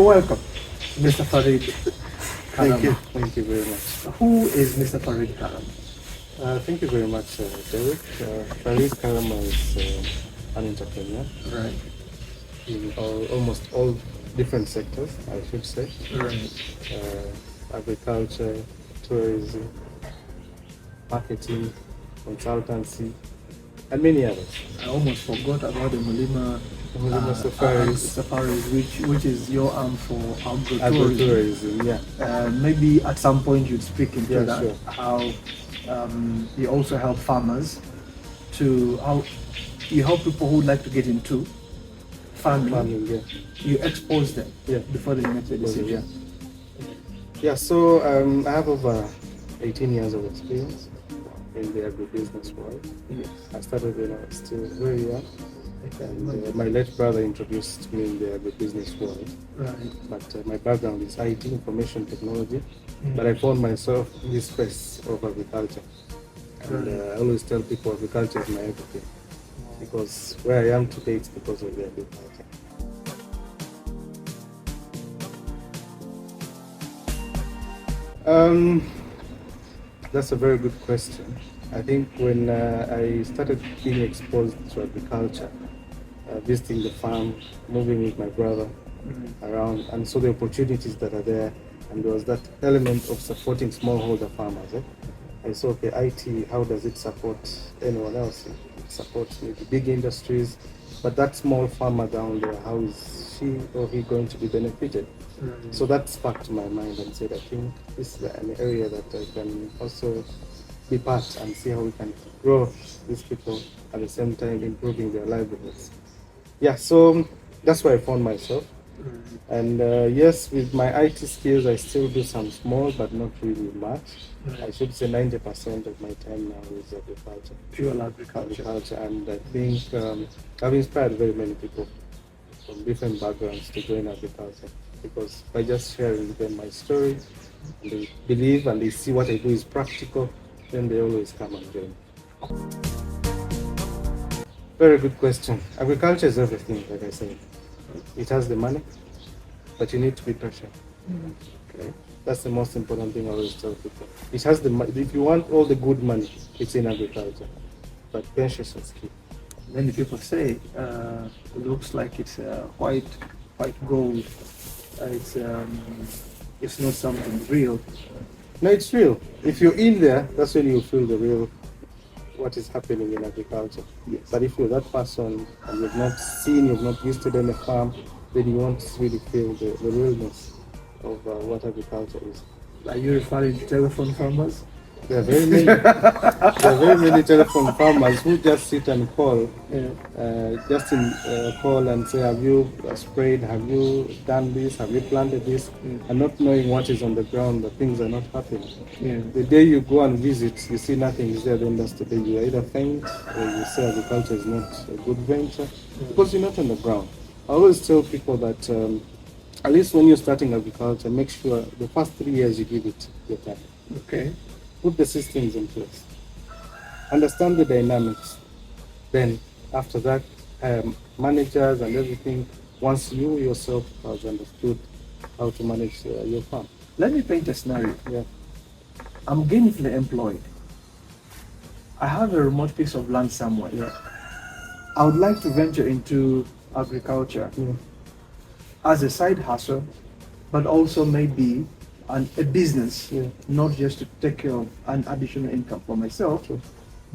welcome, Mr. Farid Karama. Thank you very much. Who is Mr. Farid Karama? Thank you very much, Derek. Farid Karama is an entrepreneur Right. in almost all different sectors, I should say. Right. Agriculture, tourism, marketing, consultancy, and many others. I almost forgot about the Mulima Safaris, which is your arm for agritourism. Yeah. Maybe at some point you'd speak into that. Sure. How you also help farmers how you help people who would like to get into farming. Yeah. You expose them before they make the decision. Yeah. So I have over 18 years of experience in the agribusiness world. Yes. I started when I was still very young. And my late brother introduced me in the agribusiness world. Right. But my background is IT, information technology. But I found myself in this space of agriculture. And I always tell people agriculture is my everything. Because where I am today, it's because of the agriculture. That's a very good question. I think when I started being exposed to agriculture, visiting the farm, moving with my brother around, and saw the opportunities that are there, and there was that element of supporting smallholder farmers. I saw, okay, IT, how does it support anyone else? It supports maybe big industries, but that small farmer down there, how is she or he going to be benefited? So that sparked my mind and said, I think this is an area that I can also be part and see how we can grow these people at the same time improving their livelihoods. Yeah, so that's where I found myself. And yes, with my IT skills, I still do some small, but not really much. I should say 90% of my time now is agriculture. Pure agriculture. And I think I've inspired very many people from different backgrounds to join agriculture, because by just sharing with them my story, they believe and they see what I do is practical, then they always come and join. Very good question. Agriculture is everything, like I said. It has the money, but you need to be patient. Okay? That's the most important thing I always tell people. It has the money. If you want all the good money, it's in agriculture. But patience is key. Many people say it looks like it's white gold. It's not something real. No, it's real. If you're in there, that's when you feel the real what is happening in agriculture. Yes. But if you're that person and you've not seen, you've not visited any farm, then you won't really feel the realness of what agriculture is. Are you referring to telephone farmers? There are very many. There are very many telephone farmers who just sit and call, call and say, "Have you sprayed? Have you done this? Have you planted this?" And not knowing what is on the ground, that things are not happening. The day you go and visit, you see nothing is there. Then that's the day you either faint or you say agriculture is not a good venture because you're not on the ground. I always tell people that at least when you're starting agriculture, make sure the first 3 years you give it your time. Okay. Put the systems in place. Understand the dynamics. Then, after that, managers and everything, once you yourself have understood how to manage your farm. Let me paint a scenario. Yeah. I'm gainfully employed. I have a remote piece of land somewhere. Yeah. I would like to venture into agriculture as a side hustle, but also maybe a business, not just to take care of an additional income for myself,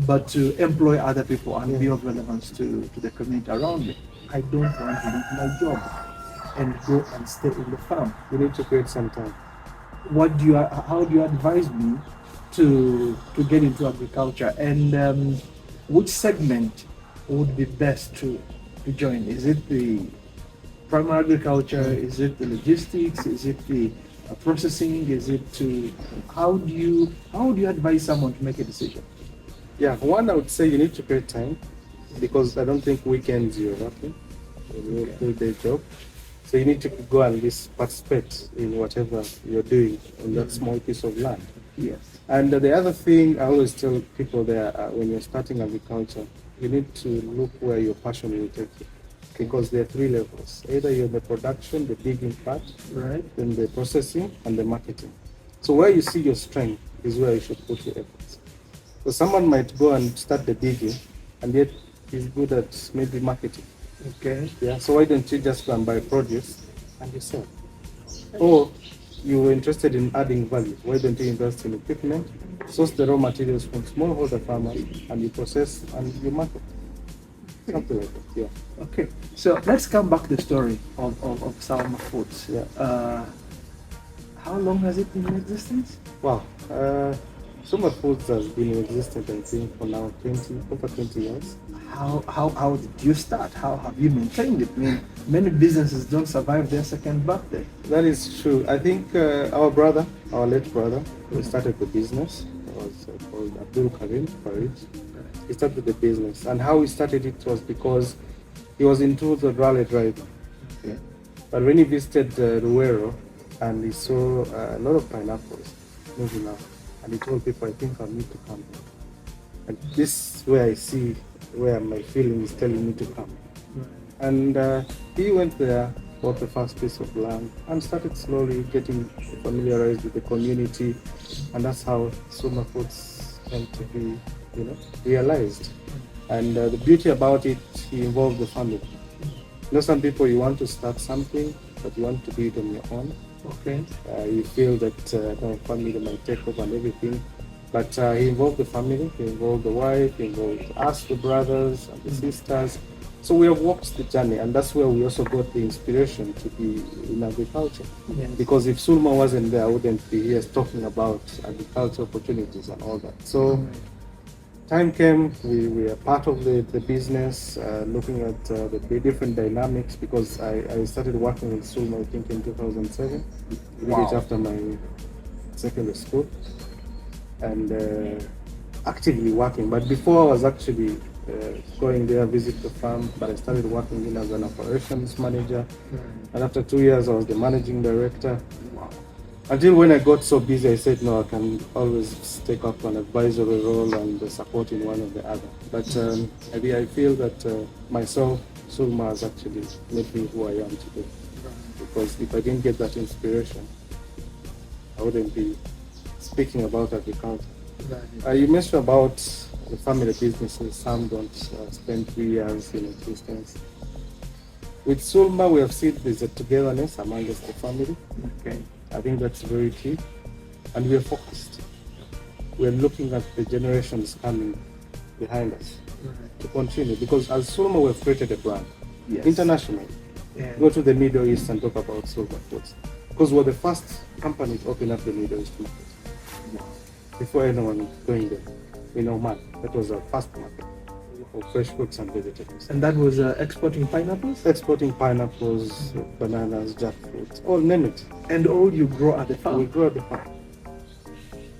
but to employ other people and be of relevance to the community around me. I don't want to leave my job and go and stay in the farm. You need to create some time. How do you advise me to get into agriculture, and which segment would be best to join? Is it the primary agriculture? Is it the logistics? Is it the processing? Is it how do you advise someone to make a decision? Yeah, one, I would say you need to create time, because I don't think weekends you're working when you do their job. So you need to go and at least participate in whatever you're doing on that small piece of land. Yes. And the other thing I always tell people there, when you're starting agriculture, you need to look where your passion will take you. because there are three levels. Either you're the production, the digging part, Right. then the processing and the marketing. So where you see your strength is where you should put your efforts. So someone might go and start the digging, and yet he's good at maybe marketing. Okay. Yeah. So why don't you just go and buy produce and you sell? Or you were interested in adding value. Why don't you invest in equipment, source the raw materials from smallholder farmers, and you process and you market? Something like that. Yeah. Okay. So let's come back to the story of Sulma Foods. Yeah. How long has it been in existence? Wow. Sulma Foods has been in existence, I think, for now over 20 years. How did you start? How have you maintained it? I mean, many businesses don't survive their second birthday. That is true. I think our late brother, who started the business, was called Abdul Karim Farid. He started the business, and how he started it was because he was into the rally driving. Okay. But when he visited Ruero, and he saw a lot of pineapples moving out, and he told people, I think I need to come here. And this is where I see where my feeling is telling me to come. And he went there, bought the first piece of land, and started slowly getting familiarized with the community. And that's how Sulma Foods came to be, realized. And the beauty about it, he involved the family. Some people, you want to start something, but you want to do it on your own. Okay. You feel that no family might take over and everything. But he involved the family, he involved the wife, he involved us, the brothers and the sisters. So we have walked the journey, and that's where we also got the inspiration to be in agriculture. Yes. Because if Sulma wasn't there, I wouldn't be here talking about agriculture opportunities and all that. So time came, we were part of the business, looking at the different dynamics, because I started working with Sulma, I think, in 2007, immediately after my secondary school, and actively working. But before I was actually going there, visit the farm, but I started working in as an operations manager. And after 2 years, I was the managing director. Until when I got so busy, I said, no, I can always take up an advisory role and support in one or the other. But I feel that myself, Sulma, has actually made me who I am today. Because if I didn't get that inspiration, I wouldn't be speaking about agriculture. You mentioned about the family businesses. Some don't spend 3 years in existence. With Sulma, we have seen there's a togetherness amongst the family. Okay. I think that's very key. And we are focused. We are looking at the generations coming behind us to continue. Because as Sulma, we have created a brand internationally. Yeah. Go to the Middle East and talk about Sulma Foods. Because we're the first company to open up the Middle East market. Before anyone going there, in Oman, that was our first market of fresh fruits and vegetables. And that was exporting pineapples? Exporting pineapples, bananas, jackfruit, all name it. And all you grow at the farm? We grow at the farm.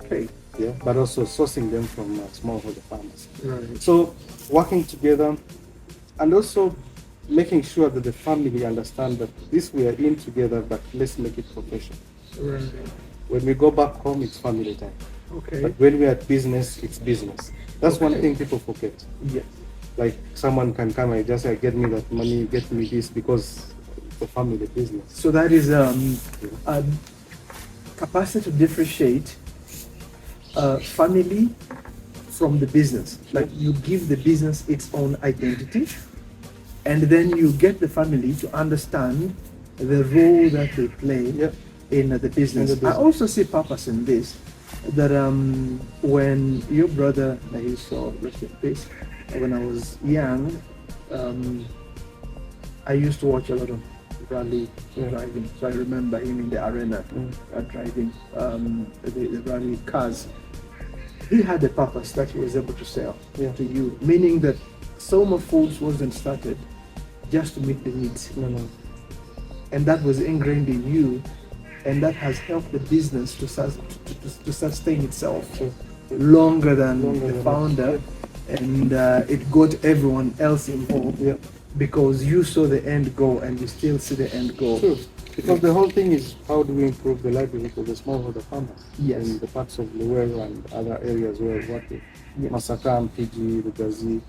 Okay. Yeah, but also sourcing them from smallholder farmers. Right. So working together, and also making sure that the family understand that this we are in together, but let's make it professional. Right. When we go back home, it's family time. Okay. But when we're at business, it's business. That's one thing people forget. Yes. Like someone can come and just say, get me that money, get me this, because it's a family business. So that is a capacity to differentiate family from the business. Like you give the business its own identity, and then you get the family to understand the role that they play in the business. I also see purpose in this, that when your brother, that you saw, rest in peace, when I was young, I used to watch a lot of rally driving. So I remember him in the arena driving the rally cars. He had a purpose that he was able to sell to you, meaning that Sulma Foods wasn't started just to meet the needs. No. And that was ingrained in you, and that has helped the business to sustain itself longer than the founder, and it got everyone else involved because you saw the end goal and you still see the end goal. True. Because the whole thing is, how do we improve the livelihood of the smallholder farmers in the parts of Luwero and other areas where we're working, Masaka, Mpiji, Lugazi.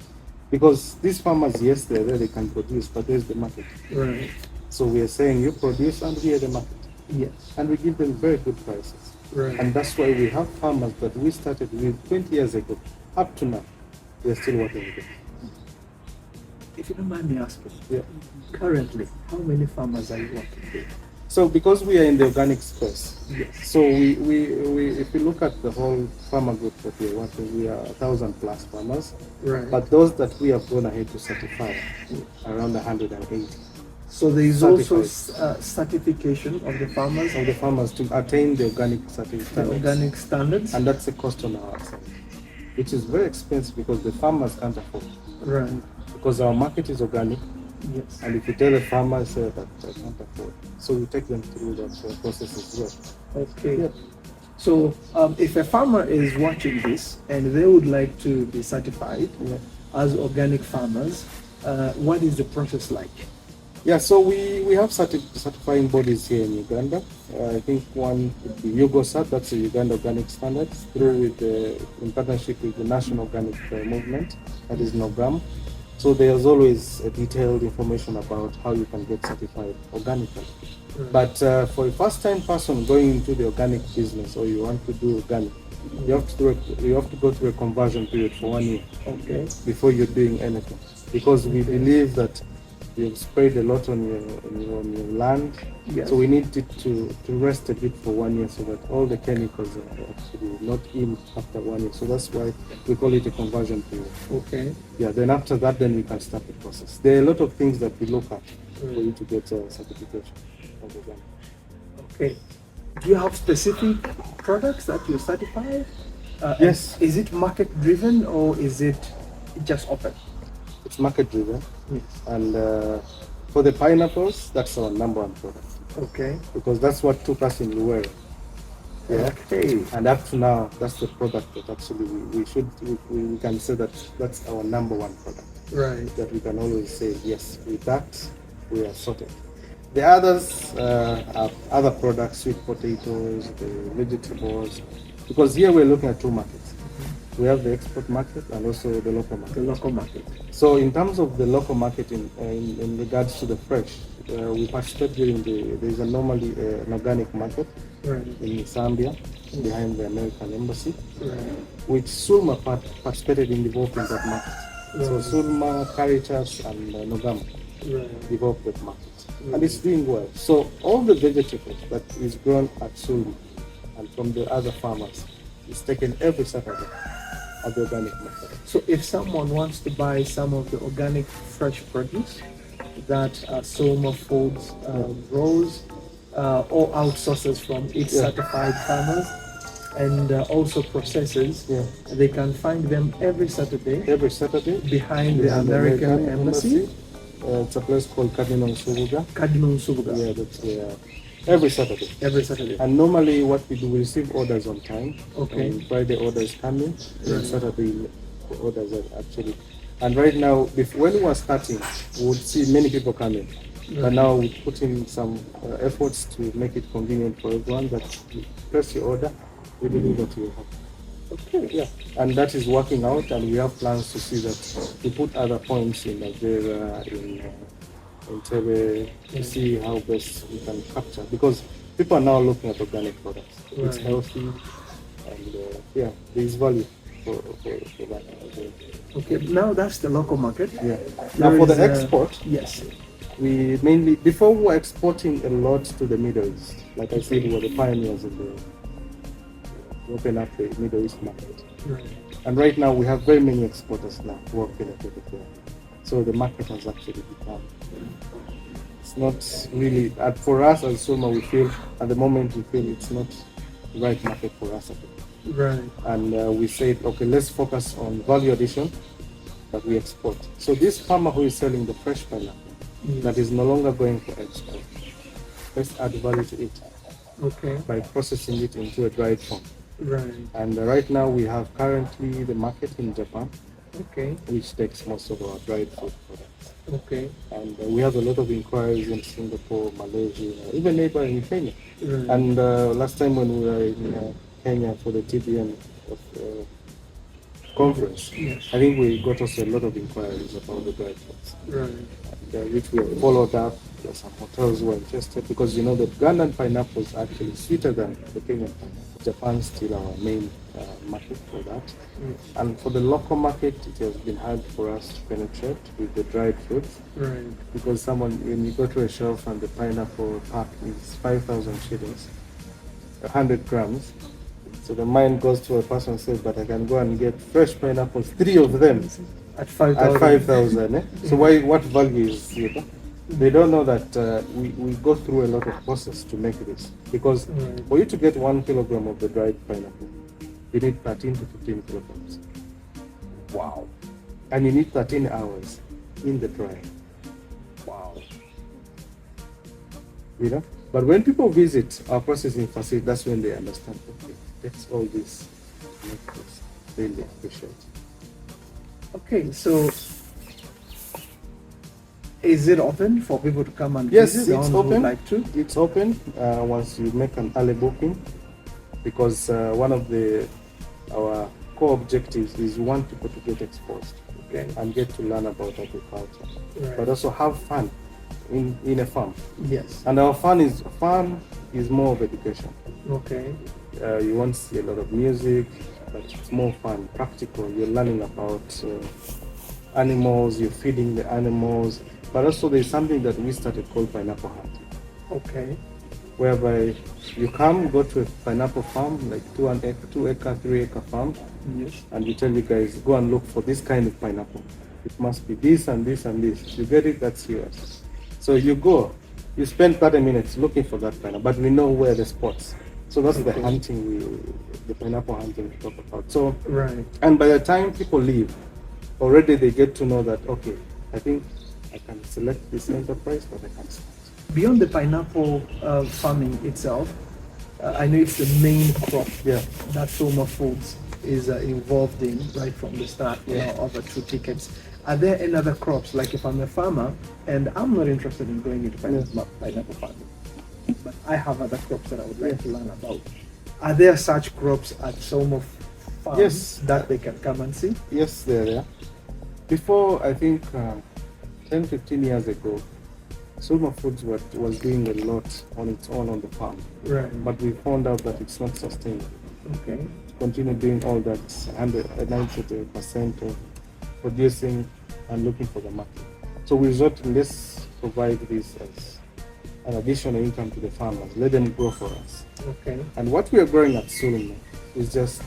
Because these farmers, yes, they're there, they can produce, but there's the market. Right. So we are saying you produce and we are the market. Yes. And we give them very good prices. Right. And that's why we have farmers that we started with 20 years ago, up to now, they're still working with it. If you don't mind me asking, Yeah. currently, how many farmers are you working with? So because we are in the organic space, Yes. so we if you look at the whole farmer group that we are working, we are 1,000+ farmers. Right. But those that we have gone ahead to certify, around 180. So there is also certified. certification of the farmers, Of the farmers to attain the organic the certificate. organic standards. And that's a cost on our side, which is very expensive because the farmers can't afford. Right. Because our market is organic, Yes. and if you tell the farmers that they can't afford, so we take them through that process as well. Okay. Yeah. So if a farmer is watching this and they would like to be certified Yeah. as organic farmers, what is the process like? Yeah, so we have certifying bodies here in Uganda. I think one would be UGOSAT, that's the Uganda Organic Standards, through with in partnership with the National Organic Movement, that is NOGAM. So there's always a detailed information about how you can get certified organically. But for a first-time person going into the organic business, or you want to do organic, you have to go through a conversion period for 1 year. Okay. Before you're doing anything, because we believe that you've sprayed a lot on your land. Yes. So we need it to rest a bit for 1 year so that all the chemicals are actually not in after 1 year. So that's why we call it a conversion period. Okay. Yeah, then after that, then we can start the process. There are a lot of things that we look at for you to get certification of organic. Okay. Do you have specific products that you certify? Yes. Is it market driven or is it just open? It's market driven. Yes. And for the pineapples, that's our #1 product. Okay. Because that's what took us in the world. Yeah. Okay. And up to now, that's the product that actually we can say that that's our #1 product. Right. That we can always say, yes, with that, we are sorted. The others are other products, sweet potatoes, the vegetables, because here we're looking at two markets. We have the export market and also the local market. The local market. So in terms of the local market, in regards to the fresh, we participate during there's a normally an organic market Right. in Zambia, behind the American embassy, Right. which Sulma participated in developing that market. So Sulma, Caritas, and Nogama Right. developed that market, and it's doing well. So all the vegetables that is grown at Sulma and from the other farmers is taken every Saturday at the organic market. So if someone wants to buy some of the organic fresh produce that Sulma Foods grows or outsources from its Yeah. certified farmers and also processes, Yeah. they can find them every Saturday Every Saturday behind the American embassy. It's a place called Cardinal Subuga. Cardinal Subuga. Yeah, that's every Saturday. Every Saturday. And normally what we do, we receive orders on time. Okay. And Friday orders come in, and Saturday the orders are actually. And right now, when we were starting, we would see many people coming. But now we put in some efforts to make it convenient for everyone, that you press your order, we deliver to your home. Okay. Yeah, and that is working out, and we have plans to see that we put other points in Nigeria, in Tebe, to see how best we can capture, because people are now looking at organic products. It's Right. healthy, and yeah, there is value for that. Okay. Now that's the local market. Yeah. Now There for the is, export, yes. we mainly, before we were exporting a lot to the Middle East. Like I said, we were the pioneers in the open up the Middle East market. Right. And right now we have very many exporters now who have penetrated there. So the market has actually become, it's not really, for us as Sulma, we feel, at the moment we feel it's not the right market for us at all. Right. And we said, okay, let's focus on value addition that we export. So this farmer who is selling the fresh pineapple, that is no longer going for export, let's add value to it Okay. by processing it into a dried form. Right. And right now we have currently the market in Japan, Okay. which takes most of our dried food products. Okay. And we have a lot of inquiries in Singapore, Malaysia, even neighboring Kenya. Right. And last time when we were in Kenya for the TBN of conference, Yes. I think we got also a lot of inquiries about the dried fruits, Right. which we have followed up. There are some hotels who are interested because the Ugandan pineapple is actually sweeter than the Kenyan pineapple. Japan is still our main market for that. And for the local market, it has been hard for us to penetrate with the dried fruits. Right. Because when you go to a shelf and the pineapple pack is 5,000 shillings, 100 grams, so the mind goes to a person and says, but I can go and get fresh pineapples, 3 of them At 5,000. at 5,000. So what value is it? They don't know that we go through a lot of process to make this. Because for you to get 1 kilogram of the dried pineapple, you need 13 to 15 kilograms. Wow. And you need 13 hours in the dry. Wow. But when people visit our processing facility, that's when they understand, okay, that's all this to make this. Really appreciate it. Okay, so is it open for people to come and Yes, visit? it's Those who would open. like to? It's open once you make an early booking, because one of our core objectives is we want people to get exposed, Okay. and get to learn about agriculture, Right. but also have fun in a farm. Yes. And our farm is more of education. Okay. You won't see a lot of music, but it's more fun, practical. You're learning about animals, you're feeding the animals, but also there's something that we started called pineapple hunting, Okay. whereby you go to a pineapple farm, like 2-acre, 3-acre farm, Yes. and we tell you guys, go and look for this kind of pineapple. It must be this and this and this. You get it, that's yours. So you go, you spend 30 minutes looking for that pineapple, but we know where the spots. So that's the hunting, the pineapple hunting we talk about. So, Right. and by the time people leave, already they get to know that, okay, I think I can select this enterprise, but I can't start. Beyond the pineapple farming itself, I know it's the main crop that Sulma Foods is involved in right from the start, over 2 tickets. Are there any other crops, like if I'm a farmer and I'm not interested in going into pineapple farming, but I have other crops that I would like to learn about? Are there such crops at Sulma Farms that they can come and see? Yes, there. Before, I think 10, 15 years ago, Sulma Foods was doing a lot on its own on the farm. Right. But we found out that it's not sustainable. Okay. Continue doing all that 90% of producing and looking for the market. So we thought, let's provide this as an additional income to the farmers. Let them grow for us. Okay. And what we are growing at Sulma is just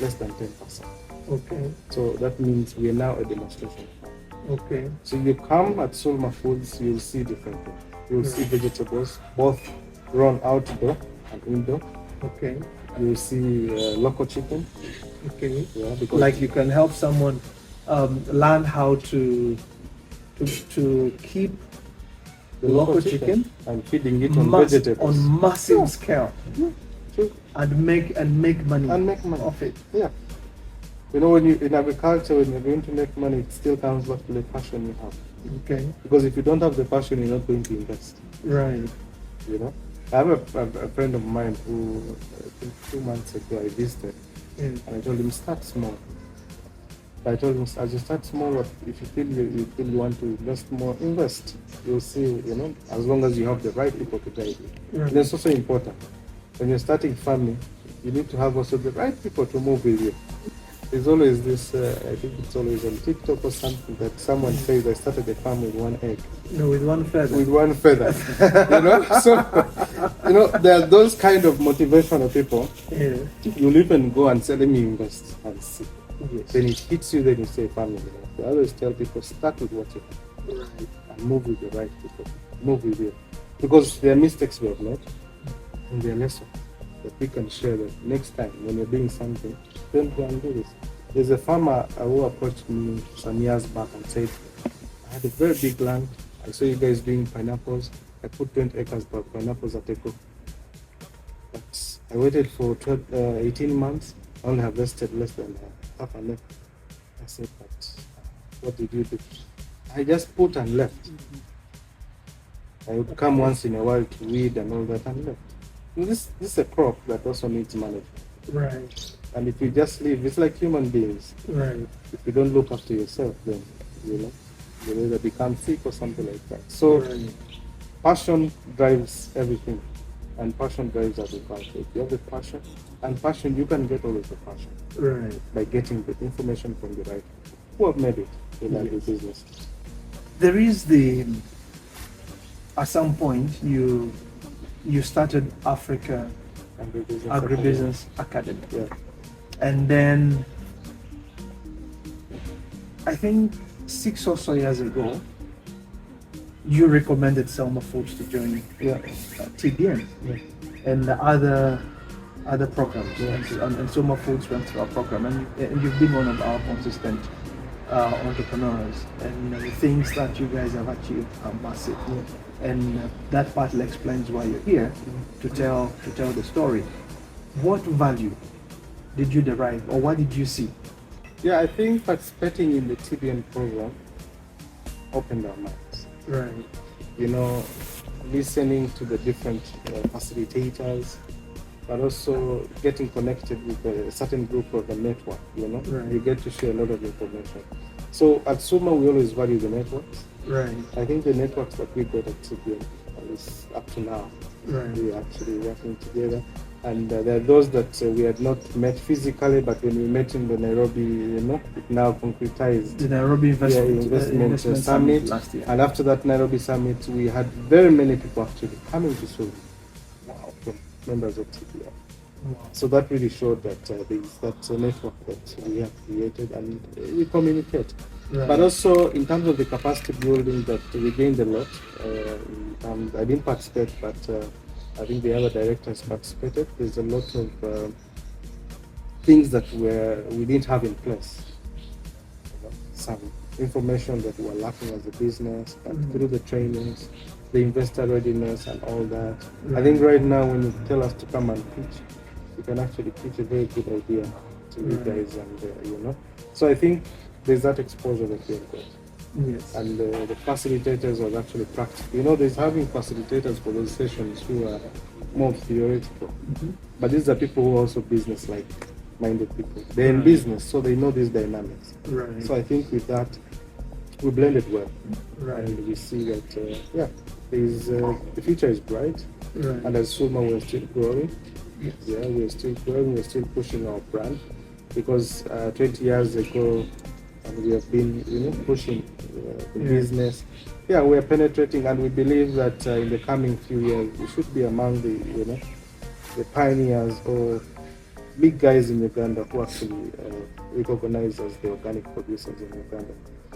less than 10%. Okay. So that means we are now a demonstration farm. Okay. So you come at Sulma Foods, you'll see different things. You'll see vegetables, both grown outdoor and indoor. Okay. You'll see local chicken. Okay. Yeah, because Like you can help someone learn how to keep the local chicken and feeding it on vegetables on massive scale True. and make money off it. Yeah. When you in agriculture, when you're going to make money, it still comes back to the passion you have. Okay. Because if you don't have the passion, you're not going to invest. Right. I have a friend of mine who, I think 2 months ago, I visited, and I told him, start small. I told him, as you start small, if you feel you want to invest more, invest. You'll see, as long as you have the right people to guide you. Right. And it's also important. When you're starting farming, you need to have also the right people to move with you. There's always this, I think it's always on TikTok or something, that someone says, I started a farm with 1 egg. No, with one feather. With 1 feather. So, there are those kind of motivational people. Yeah. You'll even go and say, let me invest and see. Yes. Then it hits you, then you say family. I always tell people, start with what you have. Right. And move with the right people. Move with you. Because there are mistakes we have made, and there are lessons that we can share that next time when you're doing something, don't go and do this. There's a farmer who approached me some years back and said, I had a very big land. I saw you guys doing pineapples. I put 20 acres of pineapples at Eco. But I waited for 18 months. I only harvested less than half an acre. I said, but what did you do? I just put and left. I would come once in a while to weed and all that and left. And this is a crop that also needs management. Right. And if you just live, it's like human beings. Right. If you don't look after yourself, then you'll either become sick or something like that. So Right. passion drives everything, and passion drives agriculture. If you have the passion, and passion, you can get always the passion Right. by getting the information from the right people who have made it in Yes. agribusiness. There is at some point you started Africa Agribusiness Academy. Yeah. And then I think 6 or so years ago, you recommended Sulma Foods to join TBN and the other programs. And Sulma Foods went through our program, and you've been one of our consistent entrepreneurs. And the things that you guys have achieved are massive. And that partly explains why you're here to tell the story. What value did you derive, or what did you see? Yeah, I think participating in the TBN program opened our minds. Right. You know, listening to the different facilitators, but also getting connected with a certain group of the network, you know. Right. You get to share a lot of information. So at Sulma, we always value the networks. Right. I think the networks that we got at TBN is up to now. Right. We are actually working together. And there are those that we had not met physically, but when we met in the Nairobi, you know, it now concretized. The Nairobi investment Summit last year. And after that Nairobi Summit, we had very many people actually coming to Sulma. Wow. From members of TBN. Wow. So that really showed that there is that network that we have created, and we communicate. Right. But also in terms of the capacity building, that we gained a lot. I didn't participate, but I think the other directors participated. There's a lot of things that we didn't have in place. You know, some information that we were lacking as a business, but through the trainings, the investor readiness and all that. I think right now when you tell us to come and pitch, you can actually pitch a very good idea to you guys, and you know. So I think there's that exposure that we have got. Yes. And the facilitators was actually practical. You know, there's having facilitators for those sessions who are more theoretical. But these are people who are also business-like minded people. They're in business, so they know these dynamics. Right. So I think with that, we blended well. Right. And we see that, the future is bright. Right. And as Sulma, we're still growing. Yes. Yeah, we're still growing, we're still pushing our brand. Because 20 years ago, and we have been, you know, pushing the business. Yeah, we are penetrating, and we believe that in the coming few years, we should be among the, you know, the pioneers or big guys in Uganda who actually recognize as the organic producers in Uganda.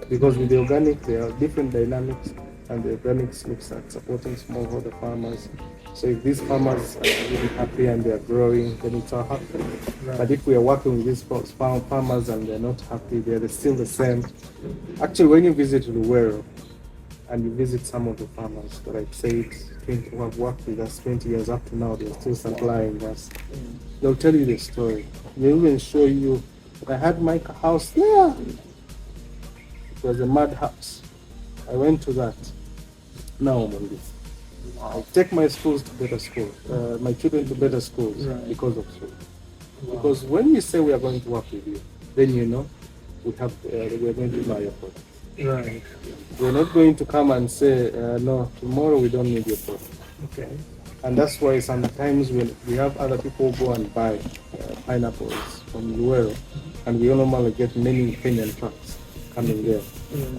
Because with the organic, there are different dynamics, and the organics looks at supporting smallholder farmers. So if these farmers are really happy and they are growing, then it's all happy. Right. But if we are working with these farmers and they're not happy, they're still the same. Actually, when you visit Luwero and you visit some of the farmers that I've said who have worked with us 20 years up to now, they're still supplying us. They'll tell you the story. They'll even show you, I had my house there. It was a mud house. I went to that. Now I'm on this. I take my schools to better schools, my children to better schools because of school. Wow. Because when we say we are going to work with you, then you know we are going to buy your product. Right. We're not going to come and say no, tomorrow we don't need your product. Okay. And that's why sometimes when we have other people go and buy pineapples from Luwero, and we normally get many Kenyan trucks coming there,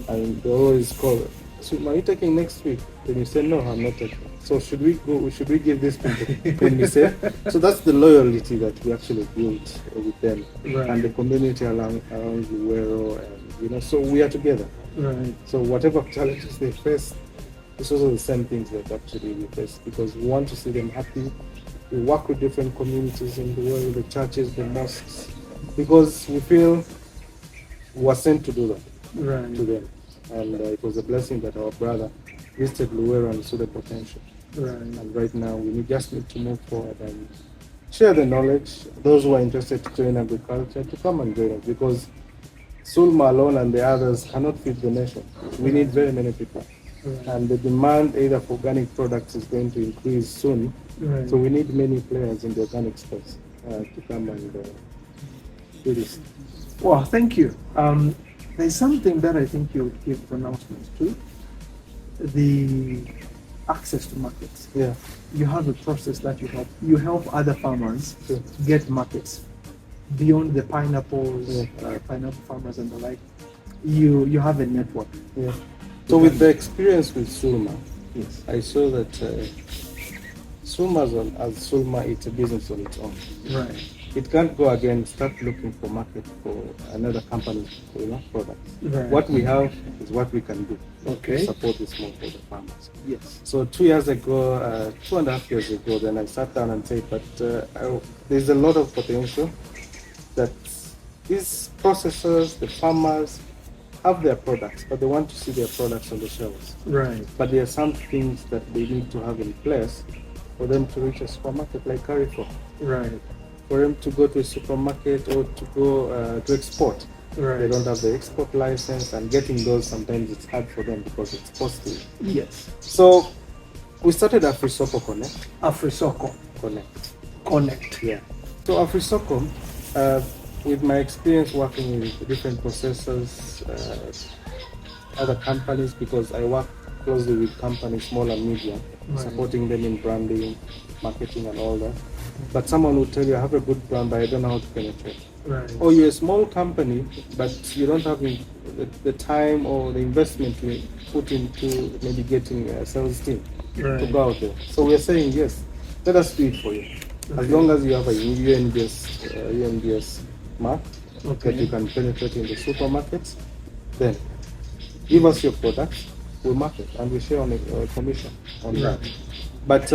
and they always call. So are you taking next week? Then you say, no, I'm not taking. So should we go? Should we give this people? Then we say, so that's the loyalty that we actually built with them, and the community around Luwero, and you know, so we are together. Right. So whatever challenges they face, it's also the same things that actually we face, because we want to see them happy. We work with different communities in the world, the churches, the mosques, because we feel we were sent to do that to them. And it was a blessing that our brother visited Luwero and saw the potential. Right. And right now we just need to move forward and share the knowledge. Those who are interested to join agriculture, to come and join us, because Sulma alone and the others cannot feed the nation. We need very many people. And the demand either for organic products is going to increase soon. So we need many players in the organic space to come and it is. Well, thank you. There's something that I think you'll give pronouncements to: the access to markets. Yeah. You have a process that you help other farmers Sure. get markets beyond the pineapples, Yeah. pineapple farmers and the like. You have a network. Yeah. So with the experience with Sulma, Yes. I saw that Sulma as Sulma, it's a business on its own. Right. It can't go again start looking for market for another company's products. Right. What we have is what we can do Okay. to support the smallholder farmers. Yes. So 2 years ago, 2.5 years ago, then I sat down and said, but there's a lot of potential that these processors, the farmers, have their products, but they want to see their products on the shelves. Right. But there are some things that they need to have in place for them to reach a supermarket like Carrefour. Right. For them to go to a supermarket or to go to export. Right. They don't have the export license, and getting those sometimes it's hard for them because it's costly. Yes. So we started AfriSoko Connect. AfriSoko Connect. Yeah. So AfriSoko, with my experience working with different processors, other companies, because I work closely with companies, small and medium, Right. supporting them in branding, marketing and all that. But someone will tell you, I have a good brand, but I don't know how to penetrate. Right. Or you're a small company, but you don't have the time or the investment to put into maybe getting a sales team to Right. go out there. So we're saying, yes, let us do it for you. As Okay. long as you have a UNBS mark Okay. that you can penetrate in the supermarkets, then give us your products, we'll market and we share on a commission on that. Right. But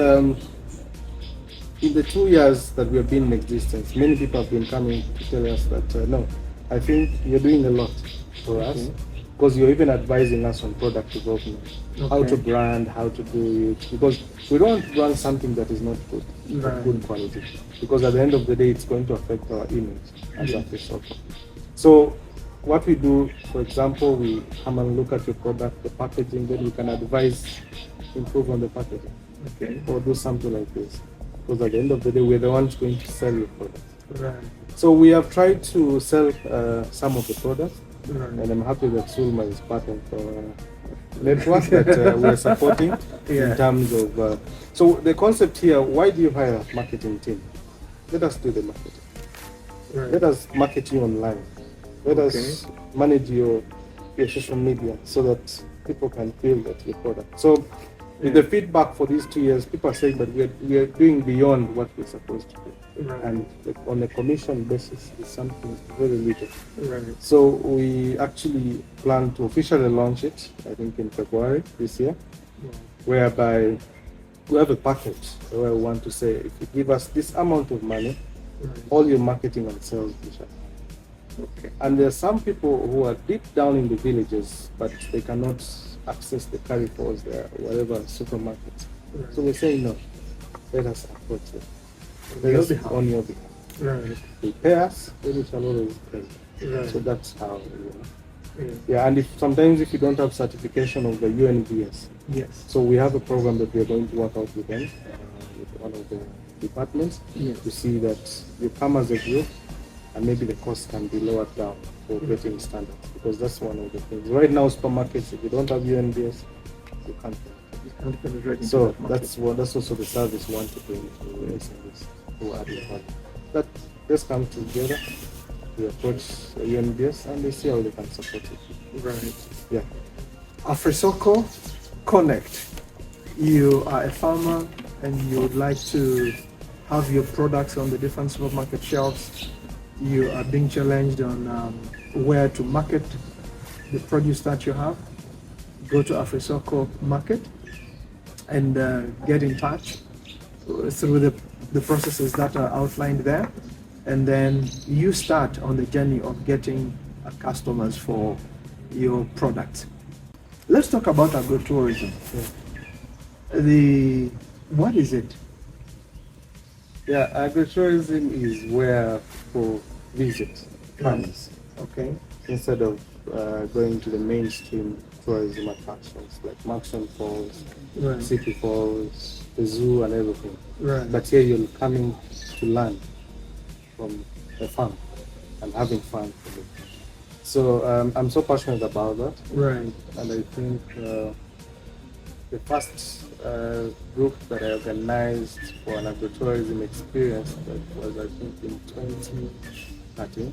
in the 2 years that we have been in existence, many people have been coming to tell us that no, I think you're doing a lot for us, because you're even advising us on product development, how to brand, how to do it, because we don't want to brand something that is not good, Right. not good quality, because at the end of the day, it's going to affect our image as a shop. So what we do, for example, we come and look at your product, the packaging, then we can advise, improve on the packaging, Okay. or do something like this. Because at the end of the day, we're the ones going to sell your product. Right. So we have tried to sell some of the products, Right. and I'm happy that Sulma is part of network that we're supporting Yeah. in terms of. So the concept here: why do you hire a marketing team? Let us do the marketing. Right. Let us market you online. Let us manage your social media so that people can feel that your product. So with the feedback for these 2 years, people are saying that we are doing beyond what we're supposed to do. Right. And on a commission basis is something very little. Right. So we actually plan to officially launch it, I think in February this year, whereby we have a package where we want to say, if you give us this amount of money, all your marketing and sales will shut. Okay. And there are some people who are deep down in the villages, but they cannot access the Carrefours, the whatever supermarkets. Right. So we're saying, no, let us approach it. On Let your us behalf. on your behalf. Right. They pay us, then we shall always pay. Right. So that's how, Yeah. yeah, and if you don't have certification of the UNBS, Yes. so we have a program that we are going to work out with them, with one of the departments, Yes. to see that you come as a group, and maybe the cost can be lowered down for getting standards, because that's one of the things. Right now, supermarkets, if you don't have UNBS, you can't. And penetrate into So that market. that's also the service we want to bring to the SMEs who are the part. That just come together, we approach the UNBS and they see how they can support it. Right. Yeah. AfriSoko Connect. You are a farmer and you would like to have your products on the different supermarket shelves. You are being challenged on where to market the produce that you have. Go to AfriSoko Market and get in touch through the processes that are outlined there. And then you start on the journey of getting customers for your products. Let's talk about agritourism. What is it? Yeah, agritourism is where people visit farms Okay. instead of going to the mainstream tourism attractions like Maxon Falls, Right. City Falls, the zoo and everything. Right. But here you're coming to learn from a farm. and having fun with it. So I'm so passionate about that, Right. and I think the first group that I organized for an agritourism experience that was, I think, in 2013.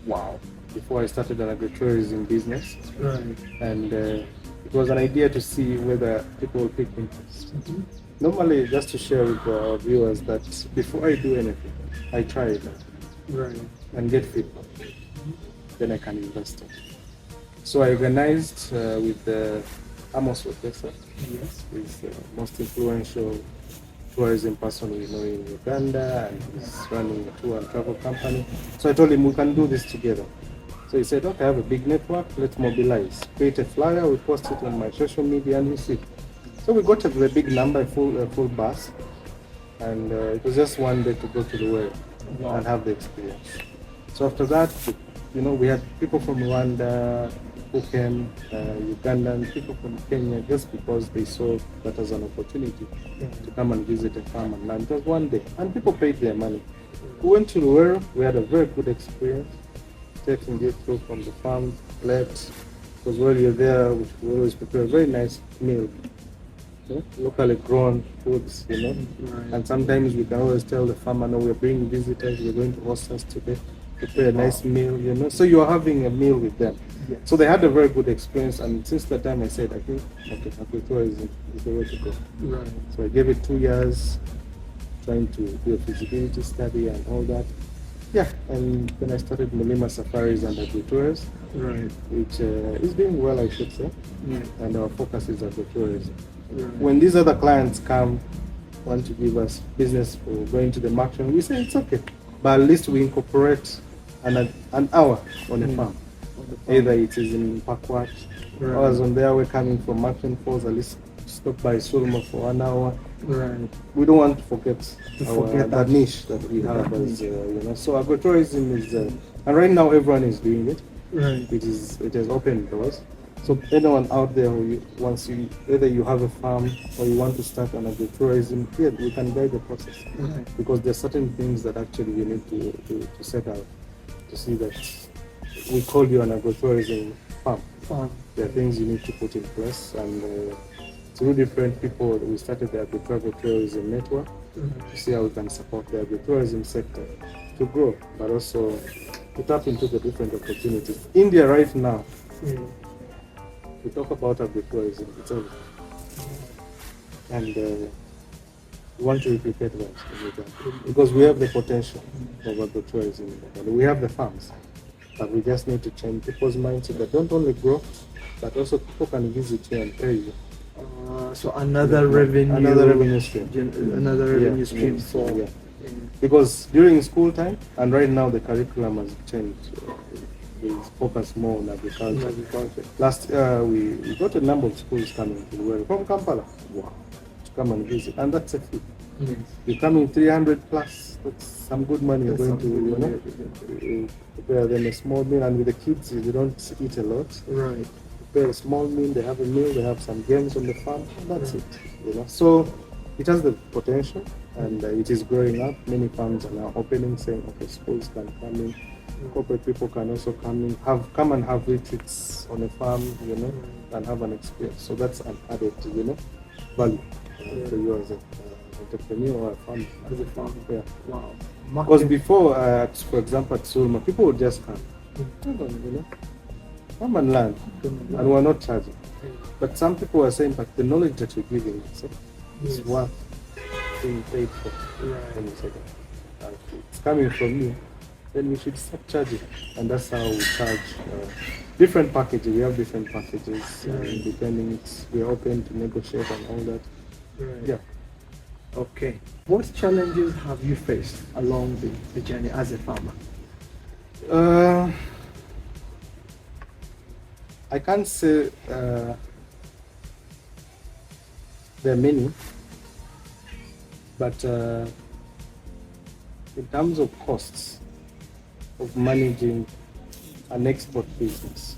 Wow. Before I started an agritourism business, Right. and it was an idea to see whether people will pick interest. Mm-hmm. Normally, just to share with our viewers that before I do anything, I try it out Right. and get feedback. Then I can invest it. So I organized with Amos Wekesa. Yes. He's the most influential tourism person we know in Uganda, and he's running a tour and travel company. So I told him we can do this together. So he said, okay, I have a big network, let's mobilize. Create a flyer, we post it on my social media, and you see. So we got a big number, a full bus, and it was just one day to go to the well and have the experience. So after that, we had people from Rwanda who came, Ugandan, people from Kenya, just because they saw that as an opportunity to come and visit a farm and learn. Just one day, and people paid their money. We went to Luweero, we had a very good experience, taking it through from the farm, left, because while you're there, we always prepare a very nice meal. Locally grown foods, Right. and sometimes we can always tell the farmer, no, we're bringing visitors, we're going to host us today, prepare a nice meal, so you're having a meal with them. Yes. So they had a very good experience, and since that time I said, I think agritourism is the way to go. Right. So I gave it 2 years, trying to do a feasibility study and all that. Yeah, and then I started Mulima Safaris and Agritours, Right. which is doing well, I should say, Yeah. and our focus is agritourism. Right. When these other clients come, want to give us business for going to the market, we say it's okay, but at least we incorporate an hour on a farm. Either it is in Pakwat, Right. or as on their way coming from Martin Falls, at least stop by Sulma for 1 hour. Right. We don't want to forget forget that niche that we have as So agritourism is, and right now everyone is doing it. Right. It has opened doors. So anyone out there who whether you have a farm or you want to start an agritourism, here we can guide the process. Right. Because there are certain things that actually you need to set out to see that we call you an agritourism farm. Farm. There are things you need to put in place, and through different people, we started the agritourism network to see how we can support the agritourism sector to grow, but also to tap into the different opportunities. India right now, we talk about agritourism, it's everything. And we want to replicate that in Uganda, because we have the potential of agritourism in Uganda. We have the farms, but we just need to change people's mindset that don't only grow, but also people can visit you and pay you. So another revenue stream. Another revenue stream for Because during school time, and right now the curriculum has changed. We focus more on agriculture. Last year we got a number of schools coming to Luweero from Kampala. Wow. To come and visit, and that's a fee. Yes. You're coming 300 plus. That's some good money. You're going to prepare them a small meal, and with the kids, they don't eat a lot. Right. Prepare a small meal. They have a meal. They have some games on the farm. And that's it. So it has the potential, and it is growing up. Many farms are now opening, saying, okay, schools can come in. Corporate people can also come and have retreats on a farm, and have an experience. So that's an added, value for you as an entrepreneur or a farmer. As a farmer. Yeah. Wow. Because before, for example, at Sulma, people would just come, come and learn, and we're not charging. But some people are saying, but the knowledge that you're giving is worth being paid for. Right. And you say, it's coming from you, then we should start charging. And that's how we charge different packages. We have different packages, depending, we're open to negotiate and all that. Right. Yeah. Okay. What challenges have you faced along the journey as a farmer? I can't say there are many, but in terms of costs of managing an export business,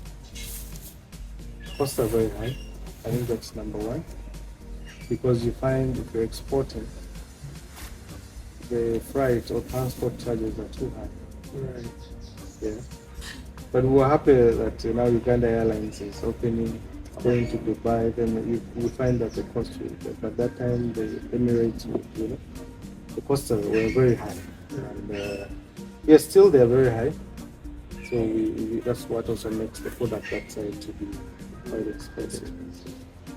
costs are very high. I think that's number one, because you find if you're exporting, the freight or transport charges are too high. Right. Yeah. But we were happy that now Uganda Airlines is opening, going to Dubai. Then you find that the cost, at that time, the Emirates, the costs were very high, and yes, still they are very high. So that's what also makes the food at that side to be quite expensive.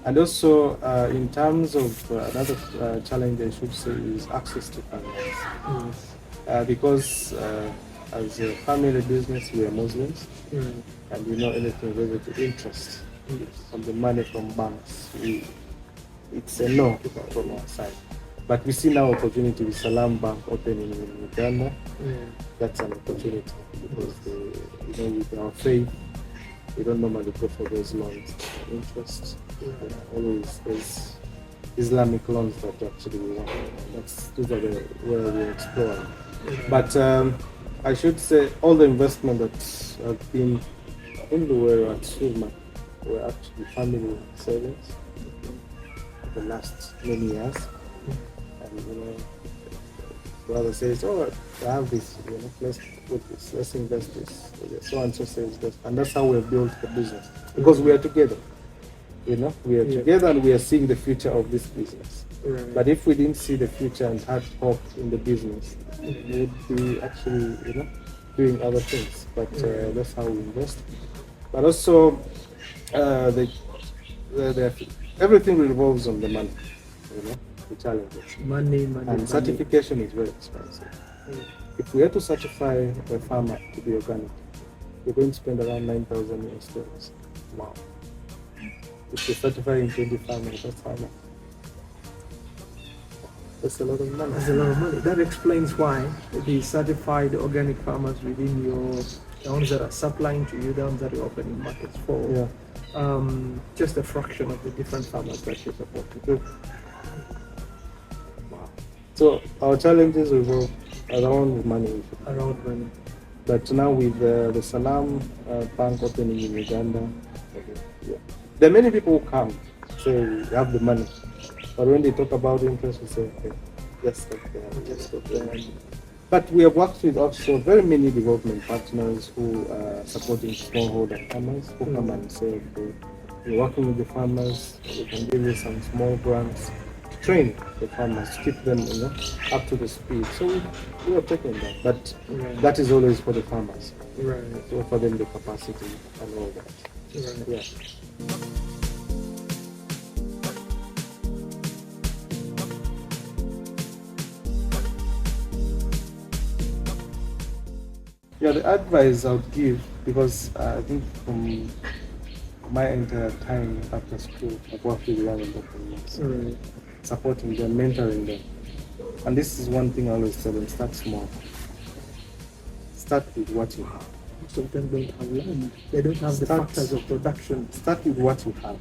And also, in terms of another challenge, I should say, is access to finance. Because as a family business, we are Muslims, and anything related to interest from the money from banks, it's a no from our side. But we see now opportunity with Salam Bank opening in Uganda. That's an opportunity because with our faith, we don't normally go for those loans interest. Always there's Islamic loans that actually we want. Those are where we're exploring. But I should say all the investment that have been in the world at Sulma were actually family savings for the last many years. And brother says, "Oh, I have this, let's put this, let's invest this." So and so says this, and that's how we have built the business because we are together. We are together and we are seeing the future of this business. But if we didn't see the future and had hope in the business, we would be actually, doing other things. But that's how we invest. But also, everything revolves on the money. The challenges. Money. And certification is very expensive. If we had to certify a farmer to be organic, we're going to spend around 9,000 US dollars. Wow. If you're certifying 20 farmers, that's how much? That's a lot of money. That's a lot of money. That explains why the certified organic farmers within the ones that are supplying to you, the ones that you're opening markets for, just a fraction of the different farmers that you support. Wow. So our challenges revolve around money. Around money. But now with the Salam Bank opening in Uganda, there are many people who come, say we have the money. But when they talk about interest, we say, okay, just stop there. But we have worked with also very many development partners who are supporting smallholder farmers who come and say, okay, we're working with the farmers, we can give you some small grants to train the farmers, to keep them up to the speed. So we are taking that. But that is always for the farmers. To offer them the capacity and all that. Yeah. Yeah, the advice I would give, because I think from my entire time after school, I've worked with young entrepreneurs, supporting them, mentoring them. And this is one thing I always tell them, start small. Start with what you have. Most of them don't have land. They don't have the factors of production. Start with what you have.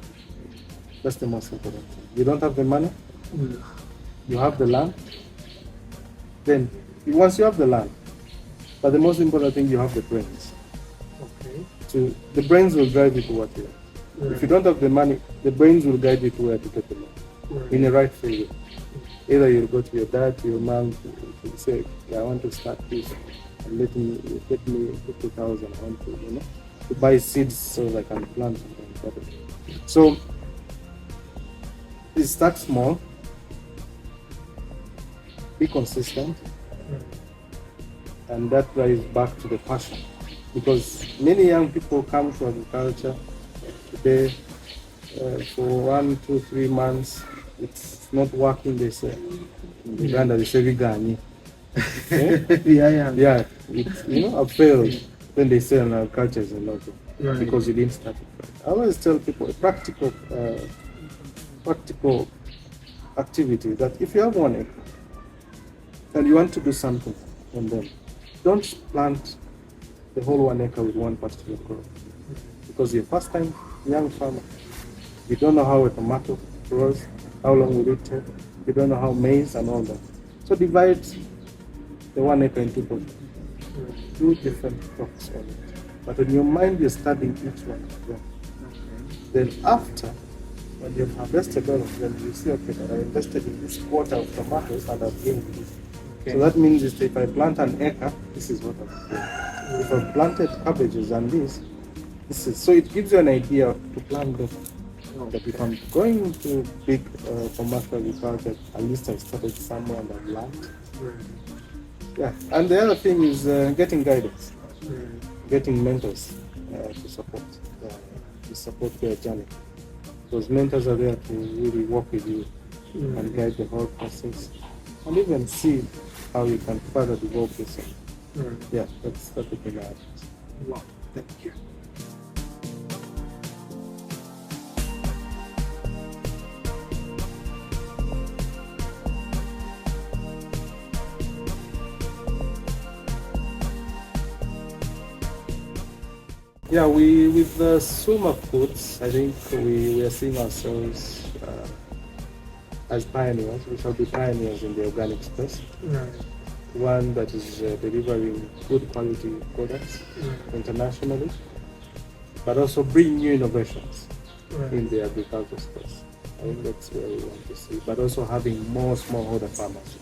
That's the most important thing. You don't have the money, you have the land. Then, once you have the land, but the most important thing, you have the brains. Okay. So the brains will drive you to what you want. If you don't have the money, the brains will guide you to where to get the money in the right way. Either you'll go to your dad, to your mom, to say, I want to start this, and let me 50,000. I want to buy seeds so that I can plant something. So start small, be consistent. And that drives back to the passion, because many young people come to agriculture today for 1, 2, 3 months. It's not working. They say in Uganda they say vigani. Yeah. It's I failed. Then they say agriculture is a lot because you didn't start it right. I always tell people a practical activity that if you have 1 acre and you want to do something on them, don't plant the whole 1 acre with one particular crop, because you're first time young farmer. You don't know how a tomato grows, how long will it take, you don't know how maize and all that. So divide the 1 acre into 2. Do different crops on it. But in your mind you're studying each one of them. Then after, when you've harvested all of them, you see, okay, I invested in this quarter of tomatoes and I've gained this. Okay. So that means if I plant an acre, this is what I'm doing. If I planted cabbages and this is, so it gives you an idea to plan better. That if I'm going into big commercial agriculture, at least I started somewhere and I've learned. Yeah, and the other thing is getting guidance, getting mentors to support their journey. Those mentors are there to really work with you and guide the whole process, and even see how you can further develop yourself. Yeah, that's the thing I have. Wow, thank you. Yeah, we with the Sulma Foods, I think we are seeing ourselves as pioneers. We shall be pioneers in the organic space. One that is delivering good quality products internationally, but also bring new innovations in the agriculture space. I think that's where we want to see, but also having more smallholder farmers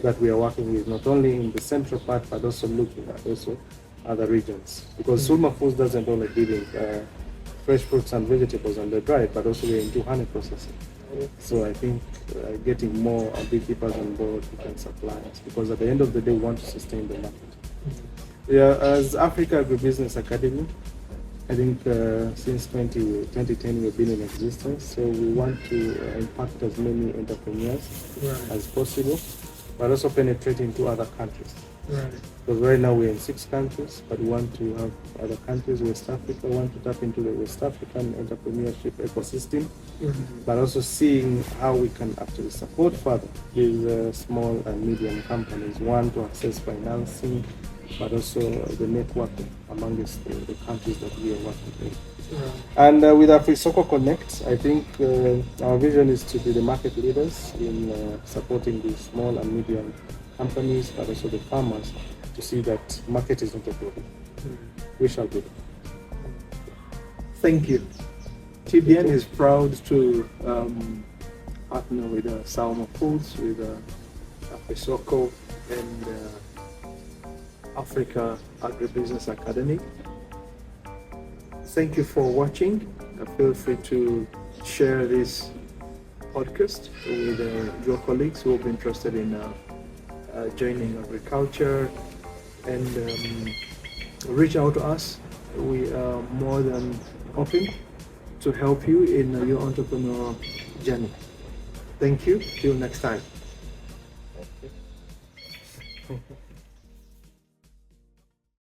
that we are working with, not only in the central part, but also looking at also other regions. Because Sulma Foods doesn't only deal in fresh fruits and vegetables and the dried, but also we're into honey processing. So I think getting more beekeepers on board who can supply us, because at the end of the day, we want to sustain the market. Yeah, as Africa Agribusiness Academy, I think since 2010 we've been in existence, so we want to impact as many entrepreneurs as possible, but also penetrate into other countries. Because right now we're in 6 countries, but we want to have other countries. West Africa, we want to tap into the West African entrepreneurship ecosystem, but also seeing how we can actually support further these small and medium companies. One, to access financing, but also the networking amongst the countries that we are working with. And with AfriSoko Connect, I think our vision is to be the market leaders in supporting the small and medium companies, but also the farmers, to see that market is not a problem. We shall be. Thank you. TBN is proud to partner with Sulma Foods, with AfriSoko and Africa Agribusiness Academy. Thank you for watching. Feel free to share this podcast with your colleagues who are interested in joining agriculture, and reach out to us. We are more than open to help you in your entrepreneurial journey. Thank you. Till next time. Okay.